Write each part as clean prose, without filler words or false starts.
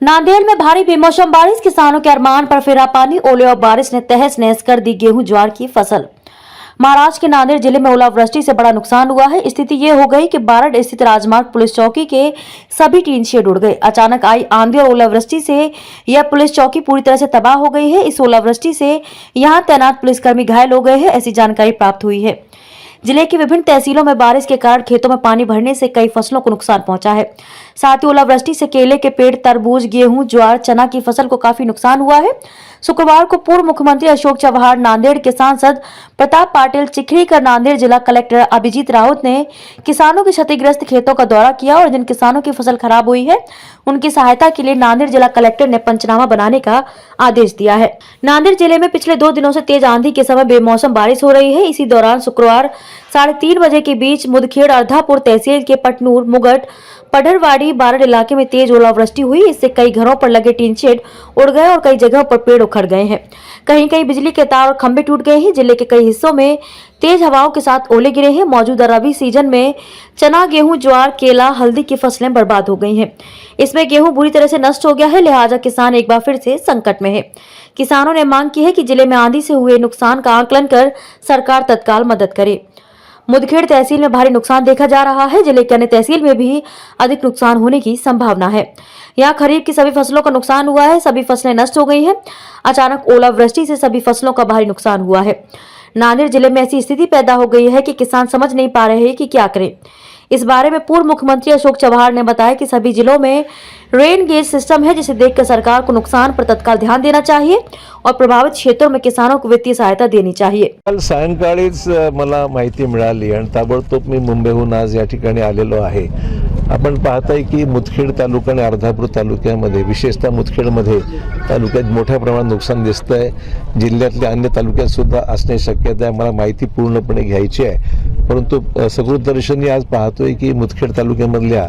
नांदेड़ में भारी बेमौसम बारिश, किसानों के अरमान पर फिरा पानी। ओले और बारिश ने तहस नहस कर दी गेहूं ज्वार की फसल। महाराष्ट्र के नांदेड़ जिले में ओलावृष्टि से बड़ा नुकसान हुआ है। स्थिति ये हो गई कि बारड स्थित राजमार्ग पुलिस चौकी के सभी टीन शेड उड़ गए। अचानक आई आंधी और ओलावृष्टि से यह पुलिस चौकी पूरी तरह से तबाह हो गई है। इस ओलावृष्टि से यहां तैनात पुलिसकर्मी घायल हो गए हैं, ऐसी जानकारी प्राप्त हुई है। जिले की विभिन्न तहसीलों में बारिश के कारण खेतों में पानी भरने से कई फसलों को नुकसान पहुंचा है। साथ ही ओलावृष्टि से केले के पेड़, तरबूज, गेहूं, ज्वार, चना की फसल को काफी नुकसान हुआ है। शुक्रवार को पूर्व मुख्यमंत्री अशोक चव्हाण, नांदेड़ के सांसद प्रताप पाटिल, चिखली कर नांदेड़ जिला कलेक्टर अभिजीत राउत ने किसानों के क्षतिग्रस्त खेतों का दौरा किया और जिन किसानों की फसल खराब हुई है उनकी सहायता के लिए नांदेड़ जिला कलेक्टर ने पंचनामा बनाने का आदेश दिया है। नांदेड़ जिले में पिछले 2 दिनों से तेज आंधी के समय बेमौसम बारिश हो रही है। इसी दौरान शुक्रवार 3:30 बजे के बीच मुदखेड़ अर्धापुर तहसील के पटनूर, मुगट, पढ़रवाड़ी, बारड इलाके में तेज ओलावृष्टि हुई। इससे कई घरों पर लगे टीन शेड उड़ गए और कई जगहों पर पेड़ उखड़ गए हैं। कहीं कहीं बिजली के तार और खंभे टूट गए हैं। जिले के कई हिस्सों में तेज हवाओं के साथ ओले गिरे हैं। मौजूदा रबी सीजन में चना, गेहूं, ज्वार, केला, हल्दी की फसलें बर्बाद हो गई हैं। इसमें गेहूं बुरी तरह से नष्ट हो गया है, लिहाजा किसान एक बार फिर से संकट में है। किसानों ने मांग की है कि जिले में आंधी से हुए नुकसान का आकलन कर सरकार तत्काल मदद करे। मुदखेड़ तहसील में भारी नुकसान देखा जा रहा है। जिले के अन्य तहसील में भी अधिक नुकसान होने की संभावना है। यहाँ खरीफ की सभी फसलों का नुकसान हुआ है, सभी फसलें नष्ट हो गई हैं। अचानक ओलावृष्टि से सभी फसलों का भारी नुकसान हुआ है। नांदेड़ जिले में ऐसी स्थिति पैदा हो गई है कि किसान समझ नहीं पा रहे हैं कि क्या करें। इस बारे में पूर्व मुख्यमंत्री अशोक चव्हाण ने बताया कि सभी जिलों में रेन गेज सिस्टम है, जिसे देखकर सरकार को नुकसान पर तत्काल ध्यान देना चाहिए और प्रभावित क्षेत्रों में किसानों को वित्तीय सहायता देनी चाहिए। काल सायंकाळीच मला माहिती मिळाली आणि ताबडतोब मी मुंबईहून आज या ठिकाणी आलेलो आहे। आपण पाहताय की मुदखेड तालुका आणि अर्धापूर तालुक्यामध्ये, विशेषतः मुदखेडमध्ये तालुक्यात मोठ्या प्रमाणात नुकसान दिसतंय। जिल्ह्यातल्या अन्य तालुक्यात सुद्धा असण्याची शक्यता आहे। मला माहिती पूर्णपणे घ्यायची आहे, परंतु सकृतदर्शनी आज पाहतोय की मुदखेड तालुक्यामधल्या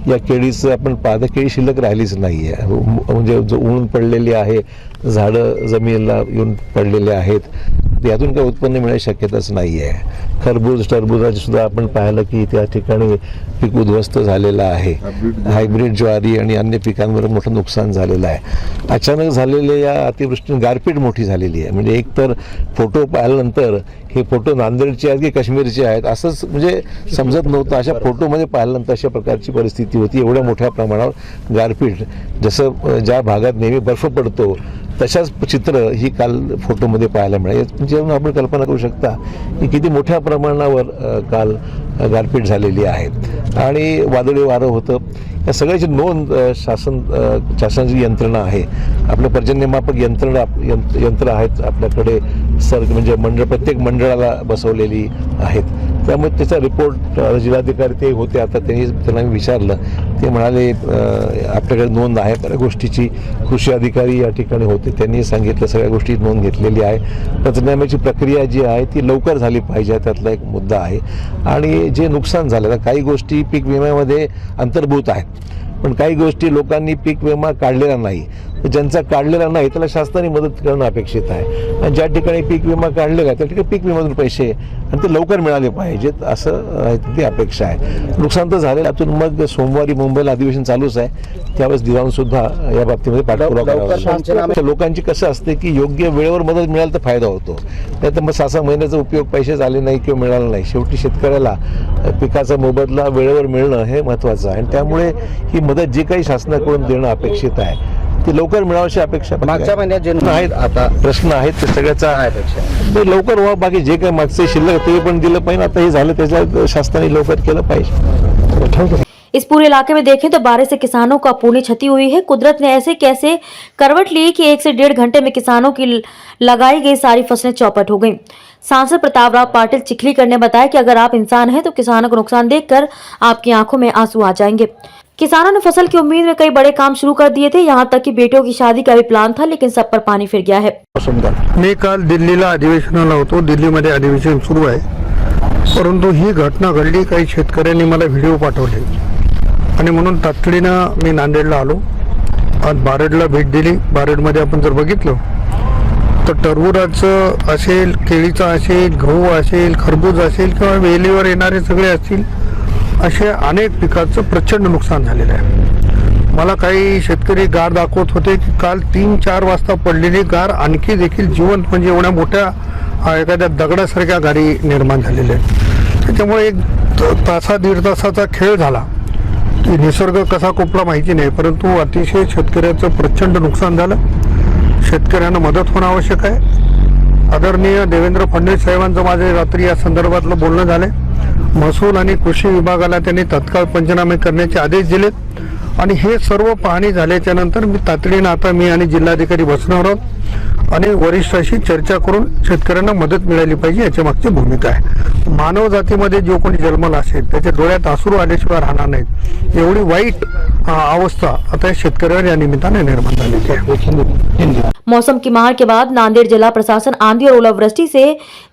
या केळीचं आपण पाहता केळी शिल्लक राहिलीच नाही आहे। म्हणजे जो ऊन पडलेली आहे, झाडं जमिनीला येऊन पडलेले आहेत, यातून काही उत्पन्न मिळण्याची शक्यताच नाही आहे। खरबूज, टरबुजाचे सुद्धा आपण पाहिलं की त्या ठिकाणी पीक उद्ध्वस्त झालेलं आहे। हायब्रिड ज्वारी आणि अन्य पिकांवर मोठं नुकसान झालेलं आहे। अचानक झालेल्या या अतिवृष्टीने गारपीट मोठी झालेली आहे। म्हणजे एक तर फोटो पाहिल्यानंतर हे फोटो नांदेडचे आहेत की काश्मीरचे आहेत असंच म्हणजे समजत नव्हतं। अशा फोटोमध्ये पाहिल्यानंतर अशा प्रकारची परिस्थिती होती। एवढ्या मोठ्या प्रमाणावर गारपीट, जसं ज्या भागात नेहमी बर्फ पडतो तशाच चित्र ही काल फोटोमध्ये पाहायला मिळाली। म्हणजे आपण कल्पना करू शकता की किती मोठ्या प्रमाणावर काल गारपीट झालेली आहे आणि वादळी वारं होतं। या सगळ्याची नोंद शासनाची यंत्रणा आहे। आपल्या पर्जन्यमापक यंत्र आहेत आपल्याकडे, म्हणजे प्रत्येक मंडळाला बसवलेली आहेत। त्यामुळे त्याचा रिपोर्ट जिल्हाधिकारी ते होते, आता त्यांना मी विचारलं, ते म्हणाले आपल्याकडे नोंद आहे बऱ्या गोष्टीची। कृषी अधिकारी या ठिकाणी होते, त्यांनी सांगितलं सगळ्या गोष्टी नोंद घेतलेली आहे। पंचनाम्याची प्रक्रिया जी आहे ती लवकर झाली पाहिजे, त्यातला एक मुद्दा आहे। आणि जे नुकसान झालं, काही गोष्टी पीक विम्यामध्ये अंतर्भूत आहेत, पण काही गोष्टी लोकांनी पीक विमा काढलेला नाही। ज्यांचा काढलेला नाही त्याला शासनाने मदत करणं अपेक्षित आहे आणि ज्या ठिकाणी पीक विमा काढलेला आहे त्या ठिकाणी पीक विम्यातून पैसे आणि ते लवकर मिळाले पाहिजेत असं ती अपेक्षा आहे। नुकसान तर झाले, त्यातून मग सोमवारी मुंबईला अधिवेशन चालूच आहे, त्यावेळेस दिवाण सुद्धा या बाबतीमध्ये पाठपुरावा करावा। लोकांची कसं असते की योग्य वेळेवर मदत मिळाली तर फायदा होतो, नाही तर मग 6-6 महिन्याचा उपयोग पैसे झाले नाही किंवा मिळाला नाही। शेवटी शेतकऱ्याला पिकाचा मोबदला वेळेवर मिळणं हे महत्त्वाचं आहे आणि त्यामुळे ही मदत जी काही शासनाकडून देणं अपेक्षित आहे ती लवकर मिळावशी अपेक्षा मागच्या महिन्यात जे आहेत, आता प्रश्न आहेत ते सगळ्याचा अपेक्षा लवकर व्हा। बाकी जे काही मागचे शिल्लक ते पण दिलं पाहिजे, आता हे झालं त्याच्या शासनाने लवकर केलं पाहिजे। इस पूरे इलाके में देखें तो बारिश से किसानों को अपूर्णी क्षति हुई है। कुदरत ने ऐसे कैसे करवट ली कि 1 से 1.5 घंटे में किसानों की लगाई गई सारी फसलें चौपट हो गईं। सांसद प्रताप राव पाटिल, चिखलीकर ने बताया कि अगर आप इंसान हैं तो किसानों को नुकसान देखकर आपकी आंखों में आंसू आ जाएंगे। किसानों ने फसल की उम्मीद में कई बड़े काम शुरू कर दिए थे, यहाँ तक कि बेटियों की शादी का भी प्लान था, लेकिन सब पर पानी फिर गया है। मी काल दिल्लीला अधिवेशनाला होतो, दिल्लीमध्ये अधिवेशन सुरू आहे, परंतु ही घटना घडली। काही शेतकऱ्यांनी मला व्हिडिओ पाठवले आणि म्हणून तातडीनं मी नांदेडला आलो। आज बारडला भेट दिली। बारडमध्ये आपण जर बघितलं तर टरबुजाचं असेल, केळीचं असेल, गहू असेल, खरबूज असेल किंवा वेलीवर येणारे सगळे असतील, असे अनेक पिकाचं प्रचंड नुकसान झालेलं आहे। मला काही शेतकरी गार दाखवत होते की काल 3-4 वाजता पडलेली गार आणखी देखील जिवंत म्हणजे एवढ्या मोठ्या एखाद्या दगडासारख्या गाडी निर्माण झालेल्या आहेत. त्याच्यामुळे एक दीड तासाचा खेळ झाला की निसर्ग कसा कोपला माहिती नाही, परंतु अतिशय शेतकऱ्याचं प्रचंड नुकसान झालं. शेतकऱ्यांना मदत होणं आवश्यक आहे. आदरणीय देवेंद्र फडणवीस साहेबांचं माझे रात्री या संदर्भातलं बोलणं झालंय. महसूल आणि कृषी विभागाला त्यांनी तत्काळ पंचनामे करण्याचे आदेश दिलेत आणि हे सर्व पाहणी झाल्याच्या नंतर तातडीनं आता मी आणि जिल्हाधिकारी बसणार आहोत आणि वरिष्ठाशी चर्चा करून शेतकऱ्यांना मदत मिळाली पाहिजे याच्या मागची भूमिका आहे. मानव जातीमध्ये जो कोणी जन्मला असेल त्याच्या डोळ्यात अश्रू आल्याशिवाय राहणार नाहीत. एवढी वाईट अवस्था आता या शेतकऱ्यांवर या निमित्ताने निर्माण झालेली आहे. मौसम की मार के बाद नांदेड़ जिला प्रशासन आंधी और ओलावृष्टि से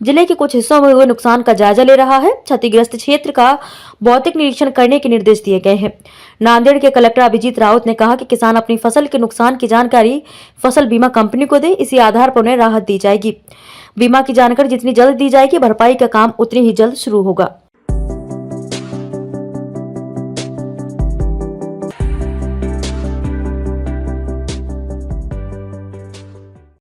जिले के कुछ हिस्सों में हुए नुकसान का जायजा ले रहा है। क्षतिग्रस्त क्षेत्र का भौतिक निरीक्षण करने के निर्देश दिए गए हैं। नांदेड़ के कलेक्टर अभिजीत राउत ने कहा कि किसान अपनी फसल के नुकसान की जानकारी फसल बीमा कंपनी को दे, इसी आधार पर उन्हें राहत दी जाएगी। बीमा की जानकारी जितनी जल्द दी जाएगी, भरपाई का काम उतनी ही जल्द शुरू होगा।